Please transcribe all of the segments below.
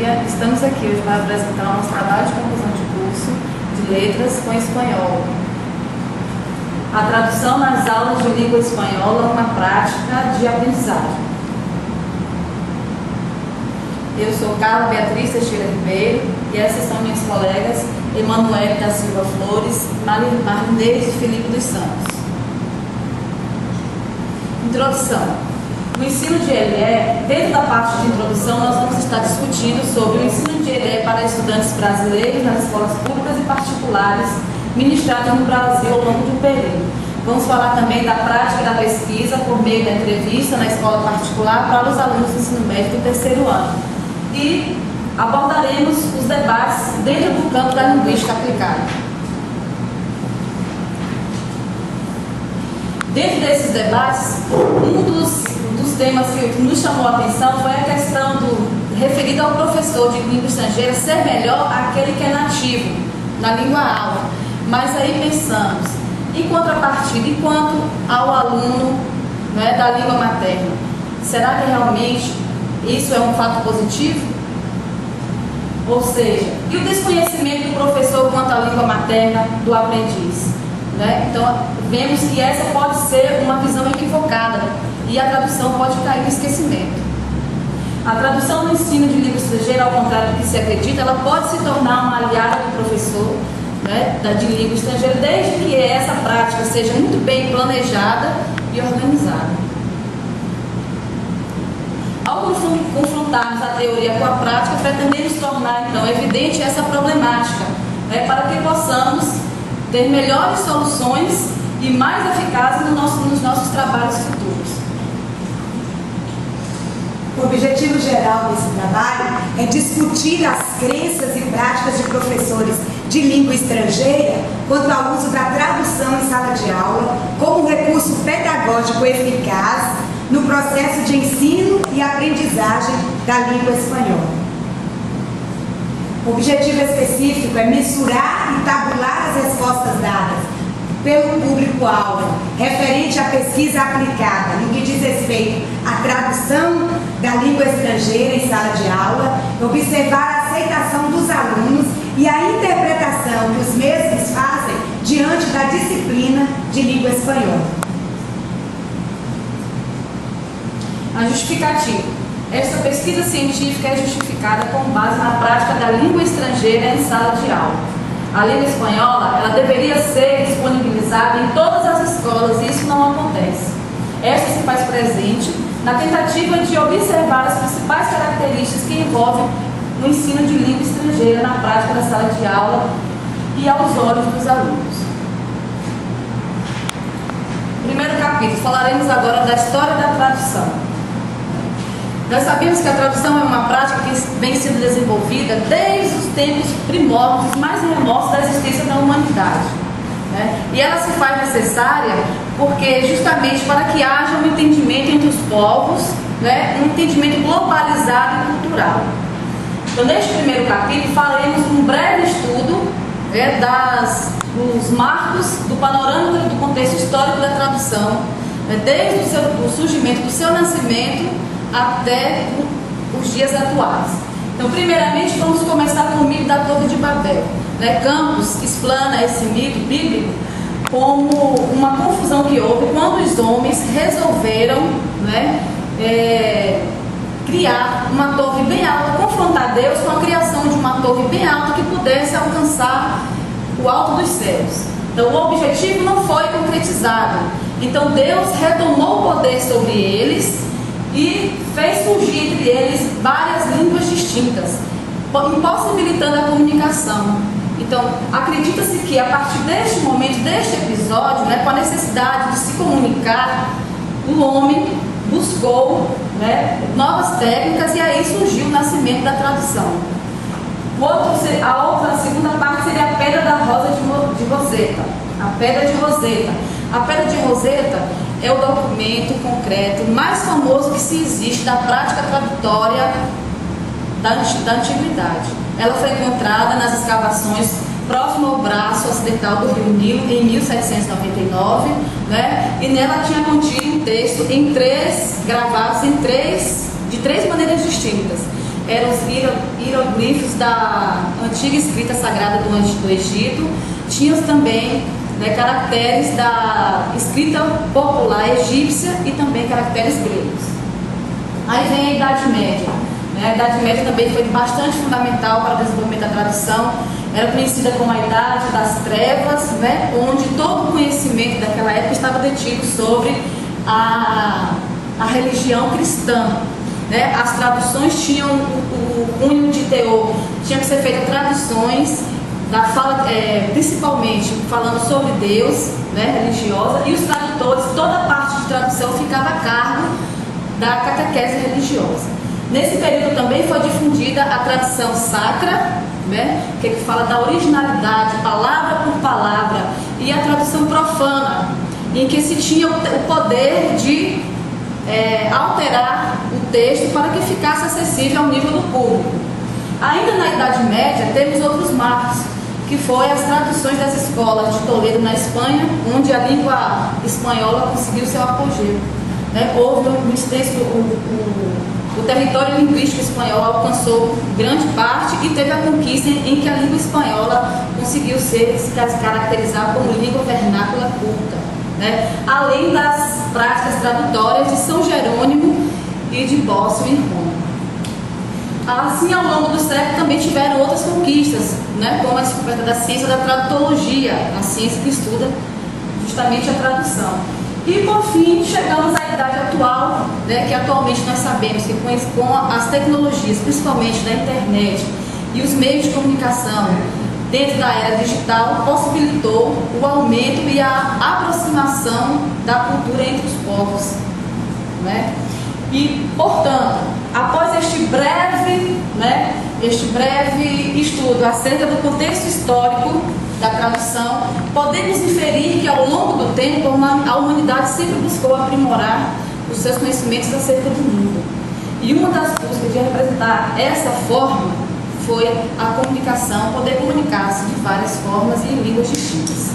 dia. Estamos aqui hoje para apresentar o nosso trabalho de conclusão de curso de letras com espanhol. A tradução nas aulas de língua espanhola, uma prática de aprendizagem. Eu sou Carla Beatriz Teixeira Ribeiro e essas são minhas colegas Emanuele da Silva Flores e Marinês de Felipe dos Santos. Introdução. O ensino de ELE, dentro da parte de introdução, nós vamos estar discutindo sobre o ensino de ELE para estudantes brasileiros nas escolas públicas e particulares ministradas no Brasil ao longo de um período. Vamos falar também da prática da pesquisa por meio da entrevista na escola particular para os alunos do ensino médio do terceiro ano. E abordaremos os debates dentro do campo da linguística aplicada. Dentro desses debates, um dos temas que nos chamou a atenção foi a questão referida ao professor de língua estrangeira ser melhor aquele que é nativo na língua aula. Mas aí pensamos, em contrapartida, enquanto ao aluno, né, da língua materna, será que realmente isso é um fato positivo? Ou seja, e o desconhecimento do professor quanto à língua materna do aprendiz? Né? Então, vemos que essa pode ser uma visão equivocada e a tradução pode cair no esquecimento. A tradução no ensino de língua estrangeira, ao contrário do que se acredita, ela pode se tornar uma aliada do professor, né, de língua estrangeira, desde que essa prática seja muito bem planejada e organizada. Ao confrontarmos a teoria com a prática, pretendemos tornar, então, evidente essa problemática, né, para que possamos ter melhores soluções e mais eficazes nos nossos trabalhos futuros. O objetivo geral desse trabalho é discutir as crenças e práticas de professores de língua estrangeira quanto ao uso da tradução em sala de aula como recurso pedagógico eficaz no processo de ensino e aprendizagem da língua espanhola. O objetivo específico é mensurar e tabular as respostas dadas pelo público-alvo referente à pesquisa aplicada no que diz respeito à tradução da língua estrangeira em sala de aula, observar a aceitação dos alunos e a interpretação que os mesmos fazem diante da disciplina de língua espanhola. A justificativa. Esta pesquisa científica é justificada com base na prática da língua estrangeira em sala de aula. A língua espanhola, ela deveria ser disponibilizada em todas as escolas e isso não acontece. Esta se faz presente na tentativa de observar as principais características que envolvem o ensino de língua estrangeira na prática da sala de aula e aos olhos dos alunos. Primeiro capítulo, falaremos agora da história da tradução. Nós sabemos que a tradução é uma prática que vem sendo desenvolvida desde os tempos primórdios, mais remotos da existência da humanidade. Né? E ela se faz necessária porque justamente para que haja um entendimento entre os povos, né? Um entendimento globalizado e cultural. Então, neste primeiro capítulo, faremos um breve estudo, né, dos marcos do panorama do contexto histórico da tradução, né, desde o surgimento do seu nascimento até os dias atuais. Então, primeiramente, vamos começar com o mito da Torre de Babel. Né? Campos explana esse mito bíblico como uma confusão que houve quando os homens resolveram, né, criar uma torre bem alta, confrontar Deus com a criação de uma torre bem alta que pudesse alcançar o alto dos céus. Então, o objetivo não foi concretizado. Então, Deus retomou o poder sobre eles e fez surgir entre eles várias línguas distintas, impossibilitando a comunicação. Então, acredita-se que a partir deste momento, deste episódio, né, com a necessidade de se comunicar, o homem buscou, né, novas técnicas e aí surgiu o nascimento da tradução. A segunda parte seria a Pedra da Rosa de Roseta. A Pedra de Roseta. A Pedra de Roseta é o documento concreto mais famoso que se existe da prática tradutória da antiguidade. Ela foi encontrada nas escavações próximo ao braço ocidental do rio Nilo em 1799, né? E nela tinha contido um texto gravados de três maneiras distintas. eram os hieroglifos da antiga escrita sagrada do Egito. Tinham também, né, caracteres da escrita popular egípcia e também caracteres gregos. Aí vem a Idade Média. Né? A Idade Média também foi bastante fundamental para o desenvolvimento da tradução. Era conhecida como a Idade das Trevas, né? Onde todo o conhecimento daquela época estava detido sobre a religião cristã. Né? As traduções tinham o cunho de teor, tinha que ser feitas traduções da fala, principalmente falando sobre Deus, né, religiosa, e os tradutores, toda a parte de tradução ficava a cargo da catequese religiosa. Nesse período também foi difundida a tradição sacra, né, que fala da originalidade, palavra por palavra, e a tradução profana, em que se tinha o poder de alterar o texto para que ficasse acessível ao nível do público. Ainda na Idade Média temos outros marcos, que foi as traduções das escolas de Toledo na Espanha, onde a língua espanhola conseguiu seu apogeu. Né? Houve um extenso, o território linguístico espanhol alcançou grande parte e teve a conquista em que a língua espanhola conseguiu se caracterizar como língua vernácula culta, né? Além das práticas tradutórias de São Jerônimo e de Bóscio em Roma. Assim, ao longo do século também tiveram outras conquistas, né? Como a descoberta da ciência da tradutologia, a ciência que estuda justamente a tradução. E por fim chegamos à idade atual, né, que atualmente nós sabemos que com as tecnologias, principalmente da internet e os meios de comunicação dentro da era digital, possibilitou o aumento e a aproximação da cultura entre os povos, né? E, portanto, após este breve estudo acerca do contexto histórico da tradução, podemos inferir que ao longo do tempo a humanidade sempre buscou aprimorar os seus conhecimentos acerca do mundo. E uma das buscas de representar essa forma foi a comunicação, poder comunicar-se de várias formas e em línguas distintas.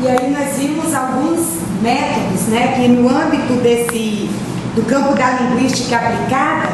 E aí nós vimos alguns métodos, né, que no âmbito do campo da linguística aplicada,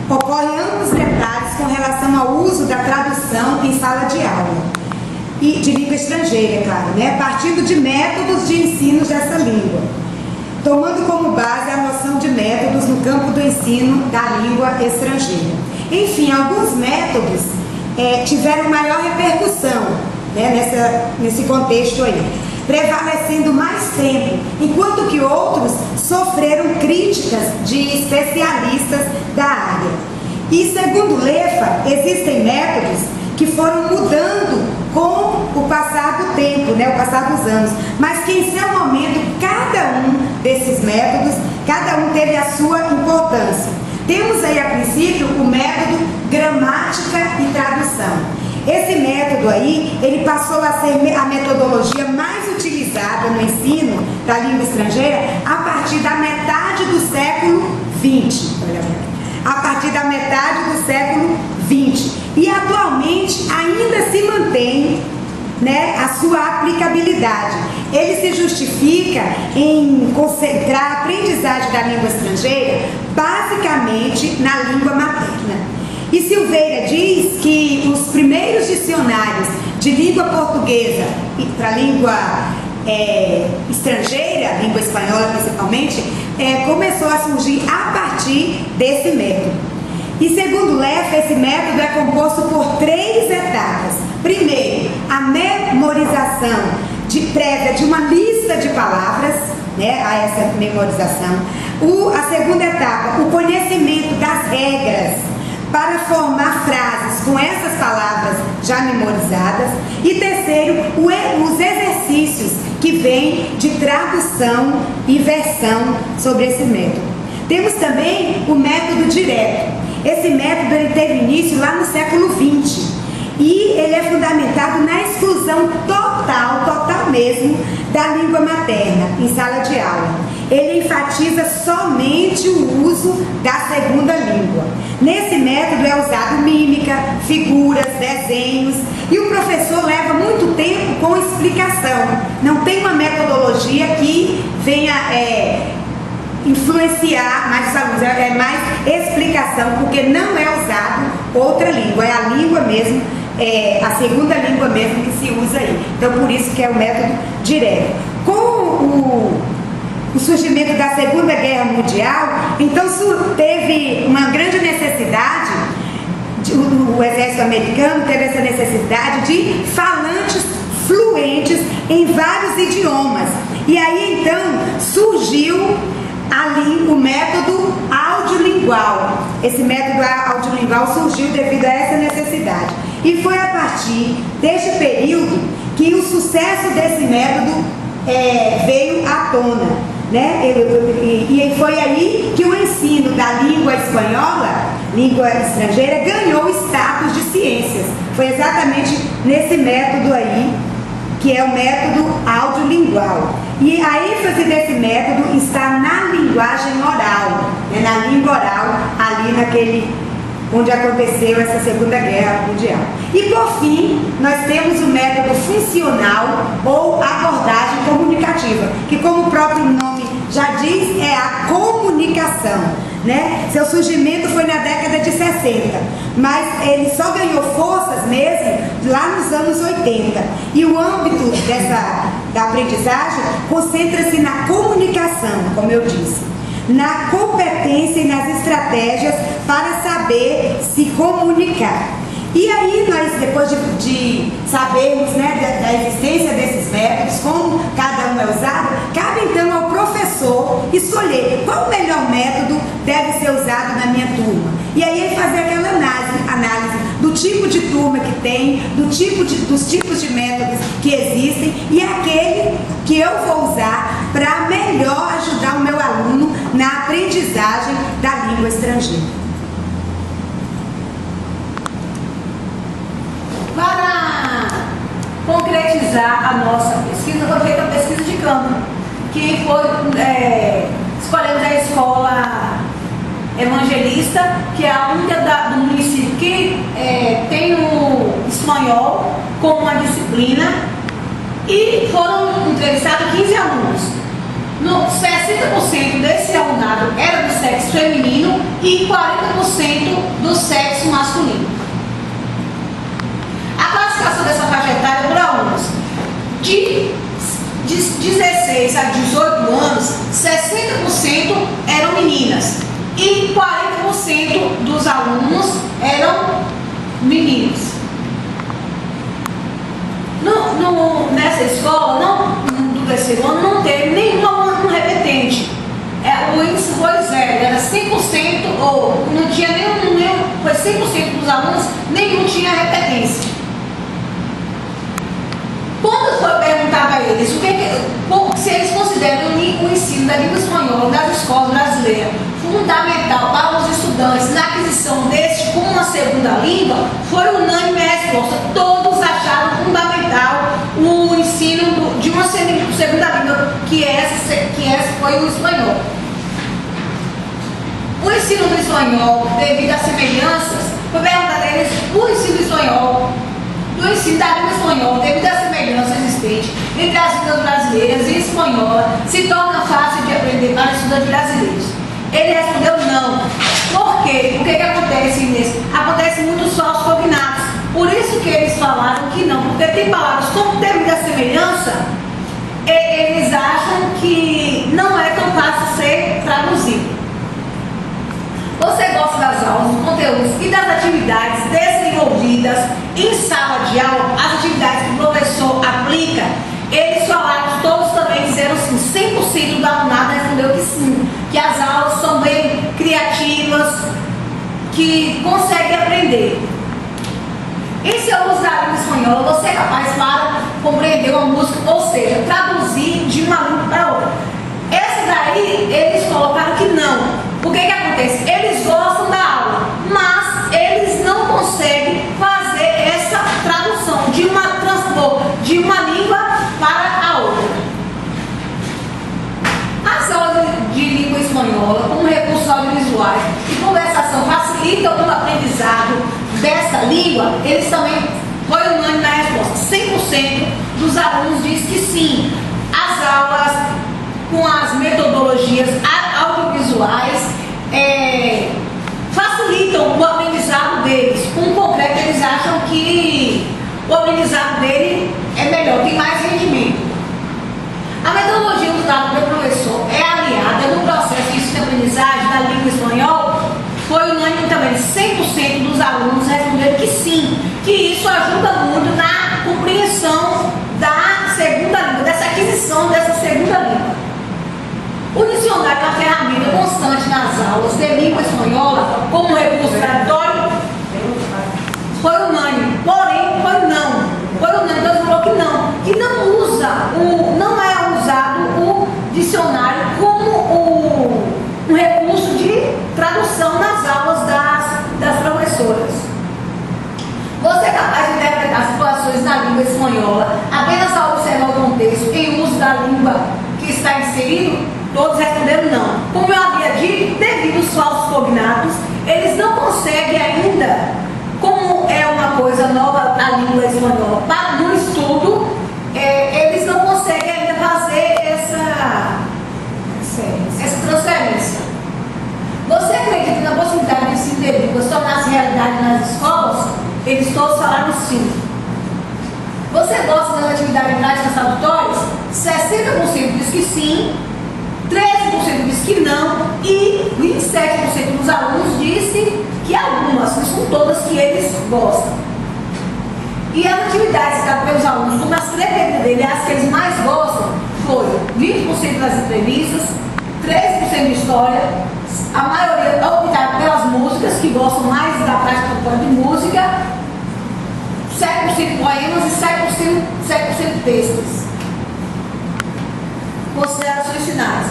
ocorrem amplos detalhes com relação ao uso da tradução em sala de aula, e de língua estrangeira, claro, né, partindo de métodos de ensino dessa língua, tomando como base a noção de métodos no campo do ensino da língua estrangeira. Enfim, alguns métodos tiveram maior repercussão, né, nesse contexto aí, prevalecendo mais tempo, enquanto que outros sofreram críticas de especialistas da área. E segundo Leffa, existem métodos que foram mudando com o passar do tempo, né, o passar dos anos, mas que em seu momento cada um desses métodos, cada um teve a sua importância. Temos aí a princípio o método gramática e tradução. Esse método aí, ele passou a ser a metodologia mais utilizada no ensino da língua estrangeira a partir da metade do século XX. A partir da metade do século XX. E atualmente ainda se mantém, né, a sua aplicabilidade. Ele se justifica em concentrar a aprendizagem da língua estrangeira basicamente na língua materna. E Silveira diz que os primeiros dicionários de língua portuguesa para a língua estrangeira, língua espanhola principalmente, começou a surgir a partir desse método. E segundo Leffa, esse método é composto por 3 etapas. Primeiro, a memorização prévia de uma lista de palavras, né, a essa memorização. A segunda etapa, o conhecimento das regras para formar frases com essas palavras já memorizadas. E terceiro, os exercícios que vêm de tradução e versão sobre esse método. Temos também o método direto. Esse método ele teve início lá no século XX e ele é fundamentado na exclusão total mesmo, da língua materna em sala de aula. Ele enfatiza somente o uso da segunda língua. Nesse método é usado mímica, figuras, desenhos, e o professor leva muito tempo com explicação. Não tem uma metodologia que venha influenciar mais os alunos, é mais explicação, porque não é usado outra língua, é a língua mesmo, a segunda língua mesmo que se usa aí. Então, por isso que é o método direto. Com o surgimento da Segunda Guerra Mundial, então teve uma grande necessidade, o exército americano teve essa necessidade de falantes fluentes em vários idiomas. E aí então surgiu ali o método audiolingual. Esse método audiolingual surgiu devido a essa necessidade. E foi a partir deste período que o sucesso desse método veio à tona, né? E foi aí que o ensino da língua espanhola, língua estrangeira, ganhou o status de ciências. Foi exatamente nesse método aí, que é o método audiolingual. E a ênfase desse método está na linguagem oral, né? Na língua oral, ali naquele onde aconteceu essa Segunda Guerra Mundial. E por fim, nós temos o método funcional ou abordagem comunicativa, que como o próprio nome já diz, é a comunicação, né? Seu surgimento foi na década de 60, mas ele só ganhou forças mesmo lá nos anos 80. E o âmbito da aprendizagem concentra-se na comunicação, como eu disse, na competência e nas estratégias para saber se comunicar. E aí nós, depois de sabermos, né, da existência desses métodos, como cada um é usado, cabe então ao professor escolher qual o melhor método deve ser usado na minha turma. E aí ele fazer aquela análise do tipo de turma que tem, dos tipos de métodos que existem e aquele que eu vou usar para melhor ajudar o meu aluno na aprendizagem da língua estrangeira. Para concretizar a nossa pesquisa, foi feita a pesquisa de campo, que foi, escolhemos a escola Evangelista, que é a única do município que tem o espanhol como uma disciplina, e foram entrevistados 15 alunos. 60% desse alunado era do sexo feminino e 40% do sexo masculino. A classificação dessa faixa etária por alunos de 16 a 18 anos, 60% eram meninas e 40% dos alunos eram meninos. Nessa escola, do terceiro ano, não teve nenhum aluno repetente. O índice foi zero, era 100%, ou não tinha nenhum, foi 100% dos alunos, nenhum tinha repetência. Quando foi perguntado a eles se eles consideram o ensino da língua espanhola das escolas brasileiras fundamental para os estudantes na aquisição deste como uma segunda língua, foi unânime a resposta. Todos acharam fundamental o ensino de uma segunda língua, que essa foi o espanhol. O ensino do espanhol, devido às semelhanças, foi perguntado a eles o ensino do espanhol, do ensino da língua espanhola, devido à semelhança existente entre as línguas brasileiras e espanhola, se torna fácil de aprender para estudantes brasileiros. Ele respondeu não. Por quê? O que acontece, Inês? Acontece muitos falsos cognatos. Por isso que eles falaram que não, porque tem palavras como devido à semelhança, eles acham que não é tão fácil ser traduzido. Você gosta das aulas, dos conteúdos e das atividades desenvolvidas em sala de aula, as atividades que o professor aplica? Eles falaram, todos também disseram sim, 100% do alunado respondeu que sim, que as aulas são bem criativas, que conseguem aprender. Em seu uso da língua espanhola, você é capaz para compreender uma música, ou seja, traduzir de uma língua para outra. Essa daí, eles colocaram que não. O que acontece? Eles gostam da aula, mas eles não conseguem fazer essa tradução de uma língua para a outra. As aulas de língua espanhola, como recursos audiovisuais e conversação, facilitam o aprendizado dessa língua. Eles também, foi unânime na resposta, 100% dos alunos diz que sim. As aulas com as metodologias audiovisuais visuais, facilitam o aprendizado deles. Com o concreto, eles acham que o aprendizado dele é melhor, tem mais rendimento. A metodologia usada pelo professor é aliada no processo de ensino-aprendizagem da língua espanhola. Foi unânime também, 100% dos alunos responderam que sim, que isso ajuda muito na compreensão da segunda língua, dessa aquisição dessa segunda língua. O dicionário é uma ferramenta constante nas aulas de língua espanhola como recurso tradutório. Foi unânime, porém foi não. Foi unânime, então falou que não usa, não é usado o dicionário como um recurso de tradução nas aulas das professoras. Você é capaz de interpretar situações na língua espanhola apenas ao observar o contexto em uso da língua que está inserido? Todos responderam não. Como eu havia dito, devido aos falsos cognatos, eles não conseguem ainda, como é uma coisa nova a língua espanhola, no estudo, eles não conseguem ainda fazer essa transferência. Você acredita na possibilidade de ensino de línguas tornar-se realidade nas escolas? Eles todos falaram sim. Você gosta das atividades práticas tradutórias? 60% diz que sim, 13% diz que não e 27% dos alunos disse que algumas, não são todas que eles gostam. E as atividades citadas pelos alunos, como as preferidas dele, as que eles mais gostam, foi 20% das entrevistas, 13% de história, a maioria optaram pelas músicas, que gostam mais da prática de música, 7% poemas e 7% textos. Considerações finais.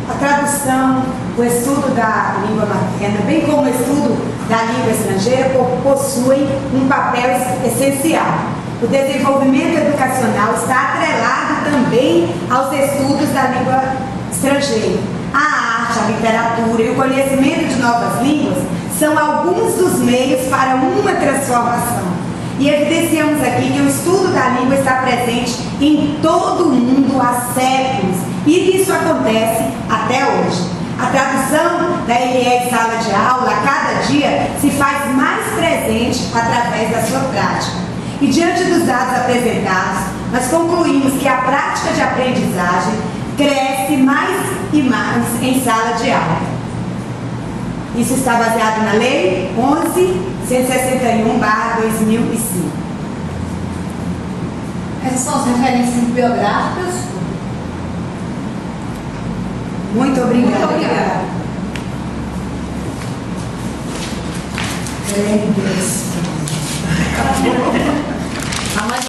A tradução, o estudo da língua materna, bem como o estudo da língua estrangeira, possuem um papel essencial. O desenvolvimento educacional está atrelado também aos estudos da língua estrangeira. A arte, a literatura e o conhecimento de novas línguas são alguns dos meios para uma transformação. E evidenciamos aqui que o estudo da língua está presente em todo o mundo há séculos e isso acontece até hoje. A tradução da LE em sala de aula, a cada dia, se faz mais presente através da sua prática. E diante dos dados apresentados, nós concluímos que a prática de aprendizagem cresce mais e mais em sala de aula. Isso está baseado na Lei 11.161/2005. Essas são as referências bibliográficas. Muito obrigada. Muito obrigada. Glória a Deus.